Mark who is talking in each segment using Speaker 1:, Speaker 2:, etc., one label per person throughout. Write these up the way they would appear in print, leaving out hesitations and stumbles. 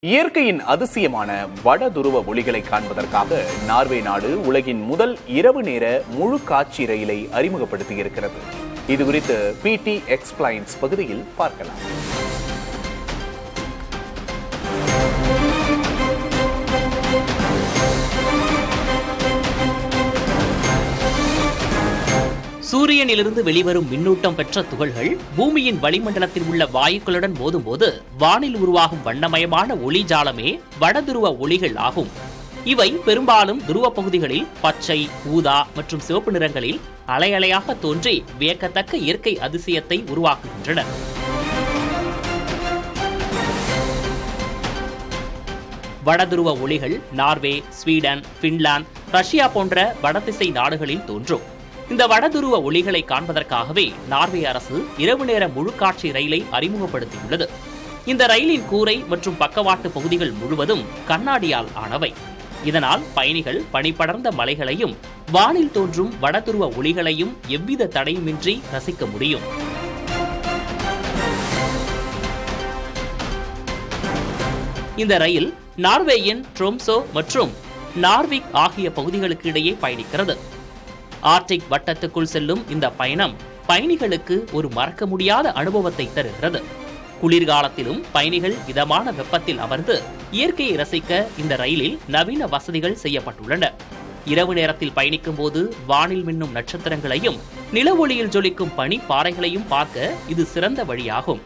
Speaker 1: இயற்கையின் அதிசயமான வட துருவ ஒளிகளை காண்பதற்காக நார்வே நாடு உலகின் முதல் இரவு நேர முழு காட்சி ரயிலை அறிமுகப்படுத்தியிருக்கிறது. இதுகுறித்து PT Explains பகுதியில் பார்க்கலாம்.
Speaker 2: சூரியனிலிருந்து வெளிவரும் மின்னூட்டம் பெற்ற துகள்கள் பூமியின் வளிமண்டலத்தில் உள்ள வாயுக்களுடன் மோதும்போது வானில் உருவாகும் வண்ணமயமான ஒளி ஜாலமே வடதுருவ ஒளிகள் ஆகும். இவை பெரும்பாலும் துருவ பகுதிகளில் பச்சை, ஊதா மற்றும் சிவப்பு நிறங்களில் அலையலையாக தோன்றி வியக்கத்தக்க இயற்கை அதிசயத்தை உருவாக்குகின்றன. வடதுருவ ஒளிகள் நார்வே, ஸ்வீடன், பின்லாந்து, ரஷ்யா போன்ற வடதிசை நாடுகளில் தோன்றும். இந்த வடதுருவ ஒளிகளை காண்பதற்காகவே நார்வே அரசு இரவு நேர முழு காட்சி ரயிலை அறிமுகப்படுத்தியுள்ளது. இந்த ரயிலின் கூரை மற்றும் பக்கவாட்டு பகுதிகள் முழுவதும் கண்ணாடியால் ஆனவை. இதனால் பயணிகள் பனிபடர்ந்த மலைகளையும் வானில் தோன்றும் வடதுருவ ஒளிகளையும் எவ்வித தடையுமின்றி ரசிக்க முடியும். இந்த ரயில் நார்வேயின் ட்ரோம்சோ மற்றும் நார்விக் ஆகிய பகுதிகளுக்கு இடையே பயணிக்கிறது. ஆர்டிக் வட்டத்துக்குள் செல்லும் இந்த பயணம் பயணிகளுக்கு ஒரு மறக்க முடியாத அனுபவத்தை தருகிறது. குளிர்காலத்திலும் பயணிகள் இதமான வெப்பத்தில் அமர்ந்து இயற்கையை ரசிக்க இந்த ரயிலில் நவீன வசதிகள் செய்யப்பட்டுள்ளன. இரவு நேரத்தில் பயணிக்கும் போது வானில் மின்னும் நட்சத்திரங்களையும் நில ஒளியில் ஜொலிக்கும் பனி பாறைகளையும் பார்க்க இது சிறந்த வழியாகும்.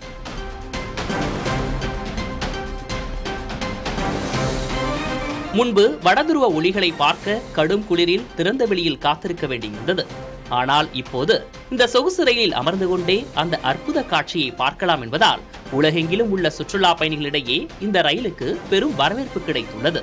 Speaker 2: முன்பு வடதுருவ ஒளிகளை பார்க்க கடும் குளிரில் திறந்த வெளியில் காத்திருக்க வேண்டியிருந்தது. ஆனால் இப்போது இந்த சொகுசு ரயிலில் அமர்ந்து கொண்டே அந்த அற்புத காட்சியை பார்க்கலாம் என்பதால் உலகெங்கிலும் உள்ள சுற்றுலா பயணிகளிடையே இந்த ரயிலுக்கு பெரும் வரவேற்பு கிடைத்துள்ளது.